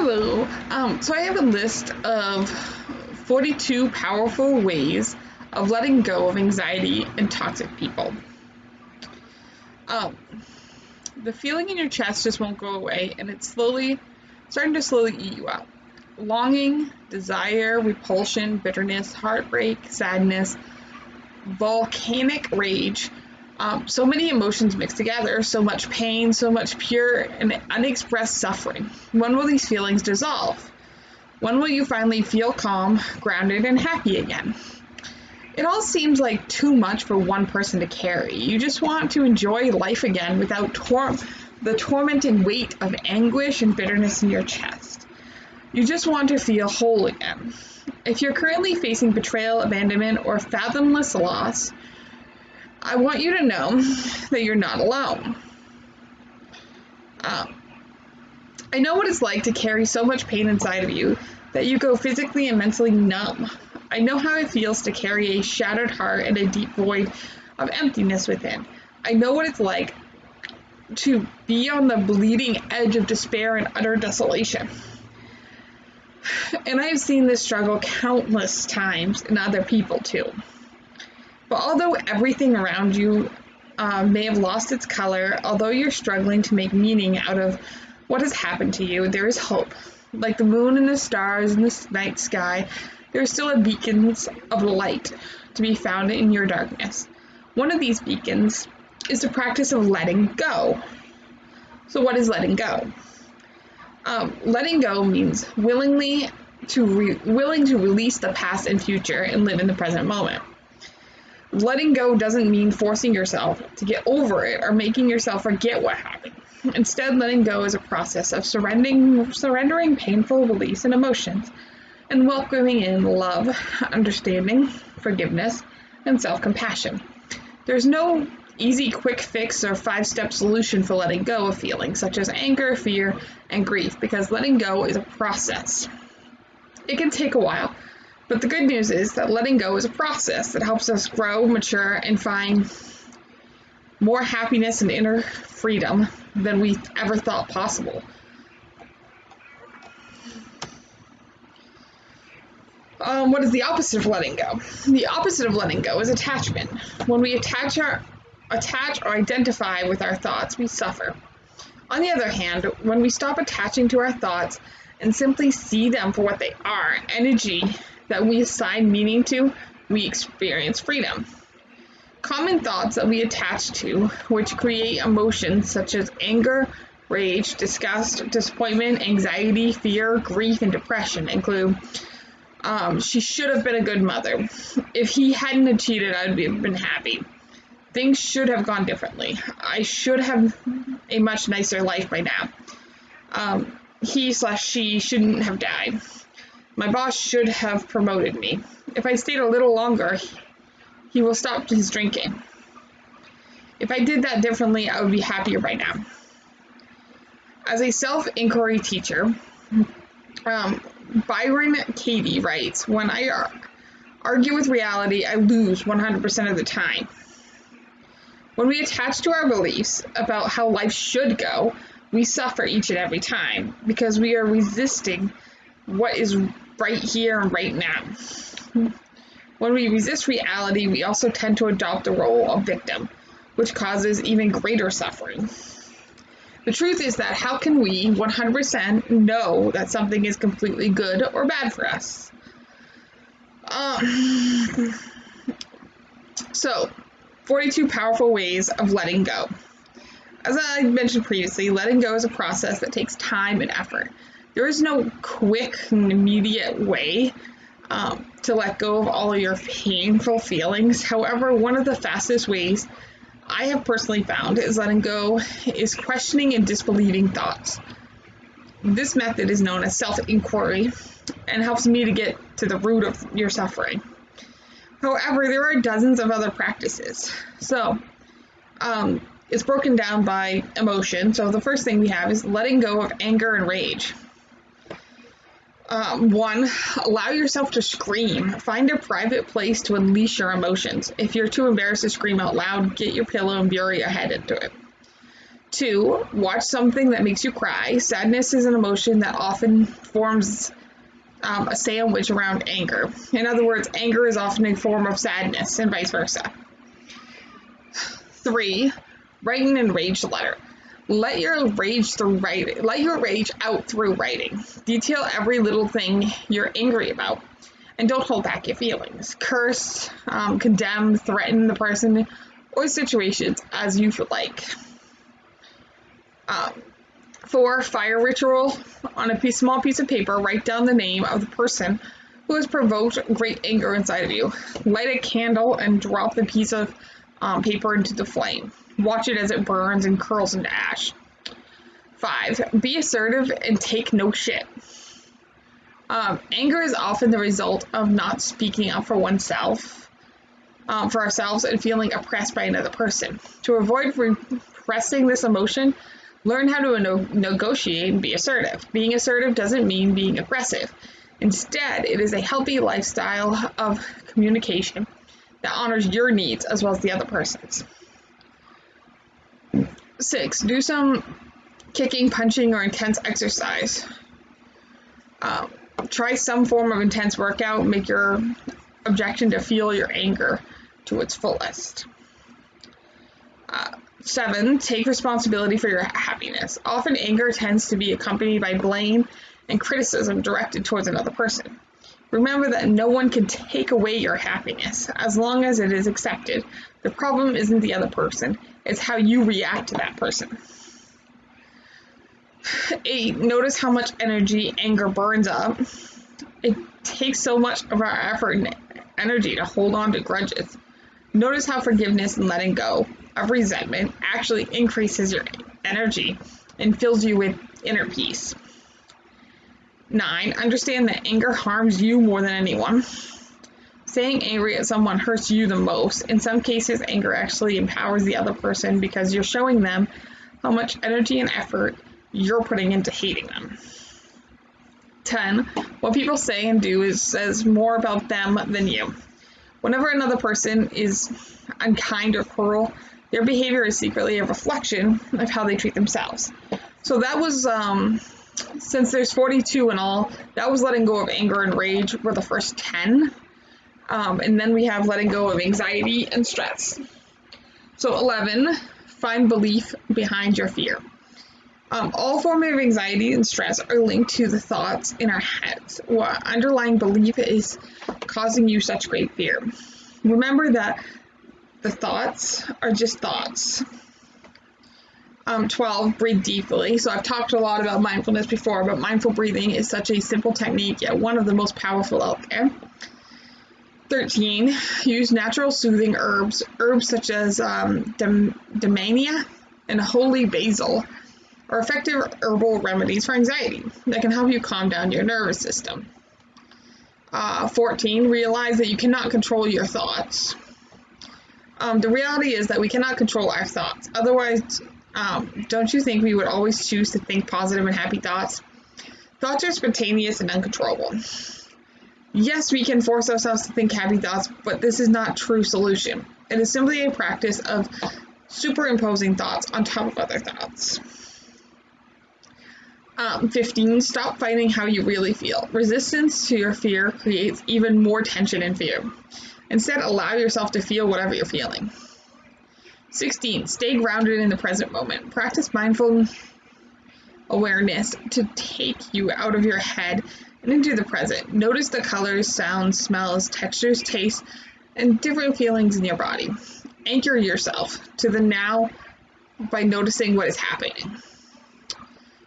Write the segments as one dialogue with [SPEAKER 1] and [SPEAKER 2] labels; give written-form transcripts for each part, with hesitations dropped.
[SPEAKER 1] Hello. So I have a list of 42 powerful ways of letting go of anxiety and toxic people. Um, the feeling in your chest just won't go away, and it's starting to slowly eat you up. Longing, desire, repulsion, bitterness, heartbreak, sadness, volcanic rage. So many emotions mixed together, so much pain, so much pure and unexpressed suffering. When will these feelings dissolve? When will you finally feel calm, grounded, and happy again? It all seems like too much for one person to carry. You just want to enjoy life again without the tormenting weight of anguish and bitterness in your chest. You just want to feel whole again. If you're currently facing betrayal, abandonment, or fathomless loss, I want you to know that you're not alone. I know what it's like to carry so much pain inside of you that you go physically and mentally numb. I know how it feels to carry a shattered heart and a deep void of emptiness within. I know what it's like to be on the bleeding edge of despair and utter desolation. And I've seen this struggle countless times in other people too. But although everything around you may have lost its color, although you're struggling to make meaning out of what has happened to you, there is hope. Like the moon and the stars in the night sky, there are still beacons of light to be found in your darkness. One of these beacons is the practice of letting go. So what is letting go? Letting go means willing to release the past and future and live in the present moment. Letting go doesn't mean forcing yourself to get over it or making yourself forget what happened. Instead, letting go is a process of surrendering painful beliefs and emotions and welcoming in love, understanding, forgiveness, and self-compassion. There's no easy quick fix or 5-step solution for letting go of feelings such as anger, fear, and grief, because letting go is a process. It can take a while. But the good news is that letting go is a process that helps us grow, mature, and find more happiness and inner freedom than we ever thought possible. What is the opposite of letting go? The opposite of letting go is attachment. When we attach or identify with our thoughts, we suffer. On the other hand, when we stop attaching to our thoughts and simply see them for what they are, energy that we assign meaning to, we experience freedom. Common thoughts that we attach to, which create emotions such as anger, rage, disgust, disappointment, anxiety, fear, grief, and depression, include she should have been a good mother. If he hadn't cheated, I'd have been happy. Things should have gone differently. I should have a much nicer life by now. He/she shouldn't have died. My boss should have promoted me. If I stayed a little longer, he will stop his drinking. If I did that differently, I would be happier by now. As a self-inquiry teacher, Byron Katie writes, when I argue with reality, I lose 100% of the time. When we attach to our beliefs about how life should go, we suffer each and every time because we are resisting what is right here and right now. When we resist reality, we also tend to adopt the role of victim, which causes even greater suffering. The truth is that how can we 100% know that something is completely good or bad for us? So, 42 powerful ways of letting go. As I mentioned previously, letting go is a process that takes time and effort. There is no quick and immediate way to let go of all of your painful feelings. However, one of the fastest ways I have personally found is letting go is questioning and disbelieving thoughts. This method is known as self-inquiry and helps me to get to the root of your suffering. However, there are dozens of other practices. So, it's broken down by emotion. So the first thing we have is letting go of anger and rage. 1, allow yourself to scream. Find a private place to unleash your emotions. If you're too embarrassed to scream out loud, get your pillow and bury your head into it. 2, watch something that makes you cry. Sadness is an emotion that often forms a sandwich around anger. In other words, anger is often a form of sadness and vice versa. 3, write an enraged letter. Let your rage out through writing. Detail every little thing you're angry about, and don't hold back your feelings. Curse, condemn, threaten the person or situations as you feel like. 4, fire ritual. On a small piece of paper, write down the name of the person who has provoked great anger inside of you. Light a candle and drop the piece of paper into the flame. Watch it as it burns and curls into ash. 5, be assertive and take no shit. Anger is often the result of not speaking up for oneself, for ourselves, and feeling oppressed by another person. To avoid repressing this emotion, learn how to negotiate and be assertive. Being assertive doesn't mean being aggressive. Instead, it is a healthy lifestyle of communication that honors your needs as well as the other person's. 6, do some kicking, punching, or intense exercise. Try some form of intense workout. Make your objection to feel your anger to its fullest. 7, take responsibility for your happiness. Often anger tends to be accompanied by blame and criticism directed towards another person. Remember that no one can take away your happiness as long as it is accepted. The problem isn't the other person, it's how you react to that person. 8, notice how much energy anger burns up. It takes so much of our effort and energy to hold on to grudges. Notice how forgiveness and letting go of resentment actually increases your energy and fills you with inner peace. 9, understand that anger harms you more than anyone. Staying angry at someone hurts you the most. In some cases, anger actually empowers the other person because you're showing them how much energy and effort you're putting into hating them. 10, what people say and do says more about them than you. Whenever another person is unkind or cruel, their behavior is secretly a reflection of how they treat themselves. So that was, since there's 42 in all, that was letting go of anger and rage were the first 10. And then we have letting go of anxiety and stress. So 11, find belief behind your fear. All forms of anxiety and stress are linked to the thoughts in our heads. What underlying belief is causing you such great fear? Remember that the thoughts are just thoughts. 12, breathe deeply. So I've talked a lot about mindfulness before, but mindful breathing is such a simple technique, yet one of the most powerful out there. 13, use natural soothing herbs. Herbs such as damiana and holy basil are effective herbal remedies for anxiety that can help you calm down your nervous system. 14, realize that you cannot control your thoughts. The reality is that we cannot control our thoughts. Otherwise, don't you think we would always choose to think positive and happy thoughts? Thoughts are spontaneous and uncontrollable. Yes, we can force ourselves to think happy thoughts, but this is not true solution. It is simply a practice of superimposing thoughts on top of other thoughts. 15, stop fighting how you really feel. Resistance to your fear creates even more tension and fear. Instead, allow yourself to feel whatever you're feeling. 16, stay grounded in the present moment. Practice mindful awareness to take you out of your head and into the present. Notice the colors, sounds, smells, textures, tastes, and different feelings in your body. Anchor yourself to the now by noticing what is happening.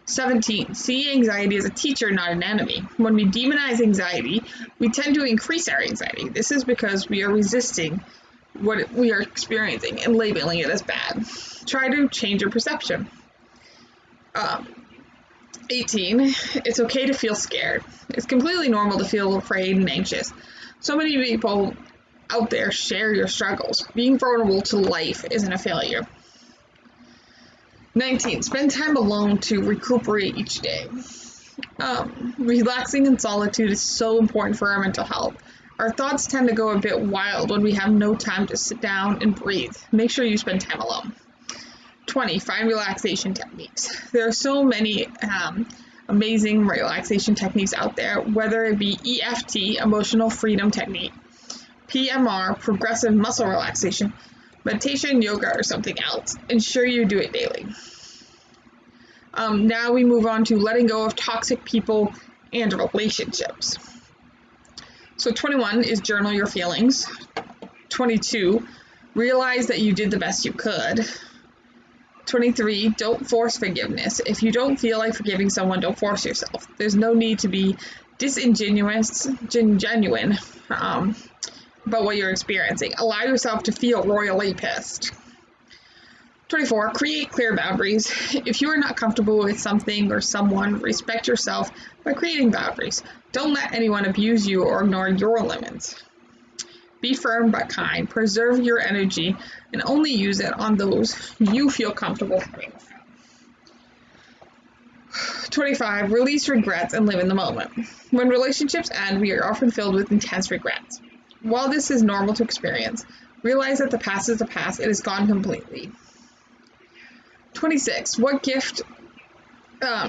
[SPEAKER 1] 17, see anxiety as a teacher, not an enemy. When we demonize anxiety, we tend to increase our anxiety. This is because we are resisting what we are experiencing and labeling it as bad. Try to change your perception. 18, it's okay to feel scared. It's completely normal to feel afraid and anxious. So many people out there share your struggles. Being vulnerable to life isn't a failure. 19, spend time alone to recuperate each day. Relaxing in solitude is so important for our mental health. Our thoughts tend to go a bit wild when we have no time to sit down and breathe. Make sure you spend time alone. 20, find relaxation techniques. There are so many amazing relaxation techniques out there, whether it be EFT, emotional freedom technique, PMR, progressive muscle relaxation, meditation, yoga, or something else. Ensure you do it daily. Now we move on to letting go of toxic people and relationships. So 21 is journal your feelings. 22, realize that you did the best you could. 23, don't force forgiveness. If you don't feel like forgiving someone, don't force yourself. There's no need to be genuine about what you're experiencing. Allow yourself to feel royally pissed. 24, create clear boundaries. If you are not comfortable with something or someone, respect yourself by creating boundaries. Don't let anyone abuse you or ignore your limits. Be firm but kind. Preserve your energy and only use it on those you feel comfortable having. 25, release regrets and live in the moment. When relationships end, we are often filled with intense regrets. While this is normal to experience, realize that the past is the past. It is gone completely. 26, what gift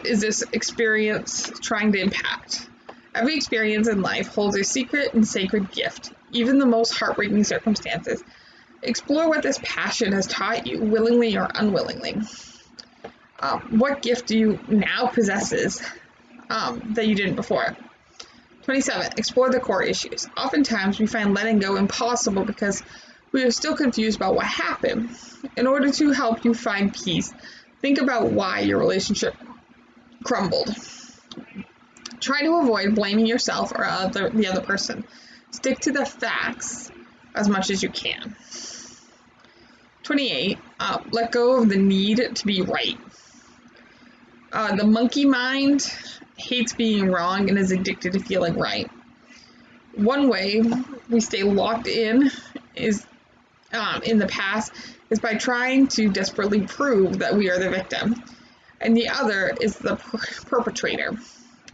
[SPEAKER 1] is this experience trying to impact? Every experience in life holds a secret and sacred gift, even the most heartbreaking circumstances. Explore what this passion has taught you, willingly or unwillingly. What gift do you now possesses that you didn't before? 27, explore the core issues. Oftentimes, we find letting go impossible because we are still confused about what happened. In order to help you find peace, think about why your relationship crumbled. Try to avoid blaming yourself or the other person. Stick to the facts as much as you can. 28, let go of the need to be right. The monkey mind hates being wrong and is addicted to feeling right. One way we stay locked in is in the past is by trying to desperately prove that we are the victim, and the other is the perpetrator.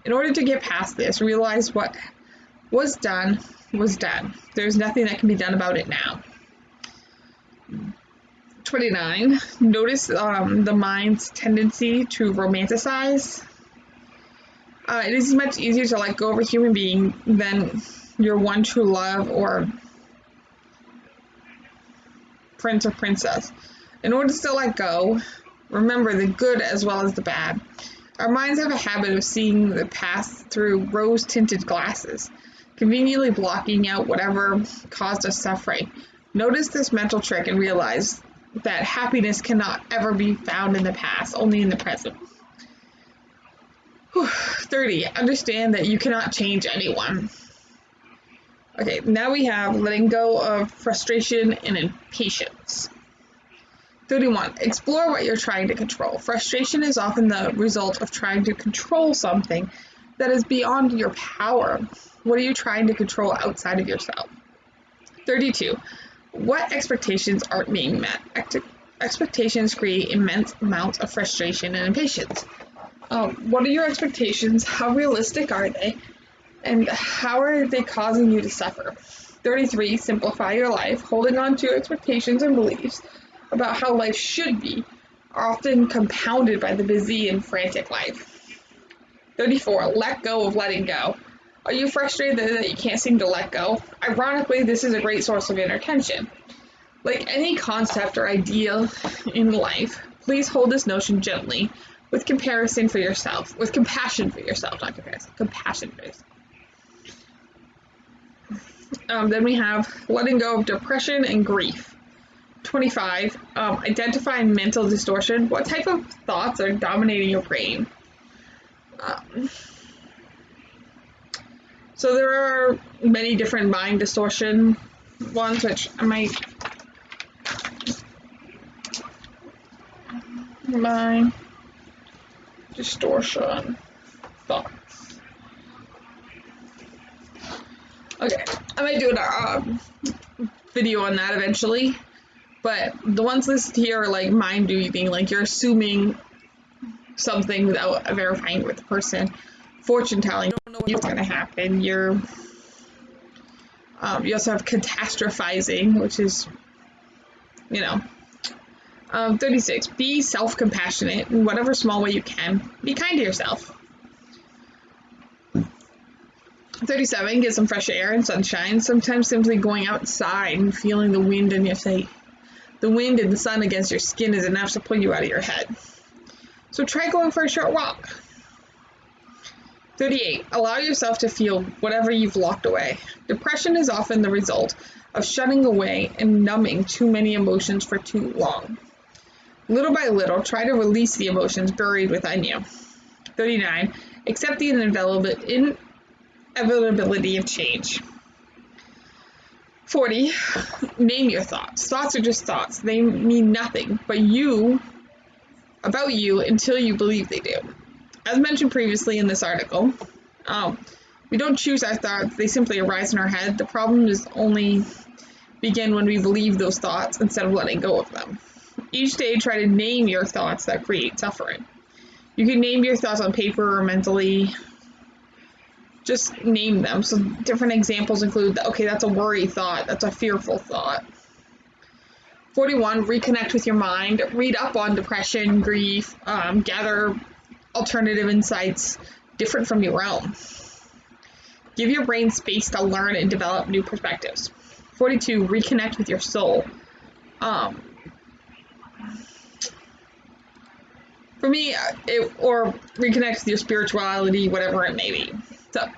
[SPEAKER 1] In order to get past this, realize what was done was done. There's nothing that can be done about it now. 29, notice the mind's tendency to romanticize. It is much easier to let go of a human being than your one true love or prince or princess. In order to let go, remember the good as well as the bad. Our minds have a habit of seeing the past through rose-tinted glasses, conveniently blocking out whatever caused us suffering. Notice this mental trick and realize that happiness cannot ever be found in the past, only in the present. 30, understand that you cannot change anyone. Okay, now we have letting go of frustration and impatience. 31, explore what you're trying to control. Frustration is often the result of trying to control something that is beyond your power. What are you trying to control outside of yourself? 32, what expectations aren't being met? Expectations create immense amounts of frustration and impatience. What are your expectations? How realistic are they? And how are they causing you to suffer? 33, simplify your life. Holding on to your expectations and beliefs about how life should be are often compounded by the busy and frantic life. 34, let go of letting go. Are you frustrated that you can't seem to let go? Ironically, this is a great source of inner tension. Like any concept or idea in life, please hold this notion gently with compassion for yourself, not comparison, compassion for yourself. Then we have letting go of depression and grief. 25, identify mental distortion. What type of thoughts are dominating your brain? So there are many different mind distortion ones, which I might... Mind distortion thoughts. Okay, I might do a video on that eventually, but the ones listed here are like mind reading, like you're assuming something without verifying it with the person. Fortune telling, you don't know what's going to happen. You also have catastrophizing, which is, 36, be self-compassionate in whatever small way you can. Be kind to yourself. 37, get some fresh air and sunshine. Sometimes simply going outside and feeling the wind in your face. The wind and the sun against your skin is enough to pull you out of your head. So try going for a short walk. 38, allow yourself to feel whatever you've locked away. Depression is often the result of shutting away and numbing too many emotions for too long. Little by little, try to release the emotions buried within you. 39, accept the inevitability of change. 40, name your thoughts. Thoughts are just thoughts. They mean nothing about you until you believe they do. As mentioned previously in this article, we don't choose our thoughts. They simply arise in our head. The problem is only begin when we believe those thoughts instead of letting go of them. Each day, try to name your thoughts that create suffering. You can name your thoughts on paper or mentally. Just name them. So different examples include, okay, that's a worry thought. That's a fearful thought. 41, reconnect with your mind. Read up on depression, grief, gather alternative insights different from your own. Give your brain space to learn and develop new perspectives. 42, reconnect with your soul. For me, or reconnect with your spirituality, whatever it may be. So,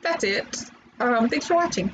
[SPEAKER 1] that's it. Thanks for watching.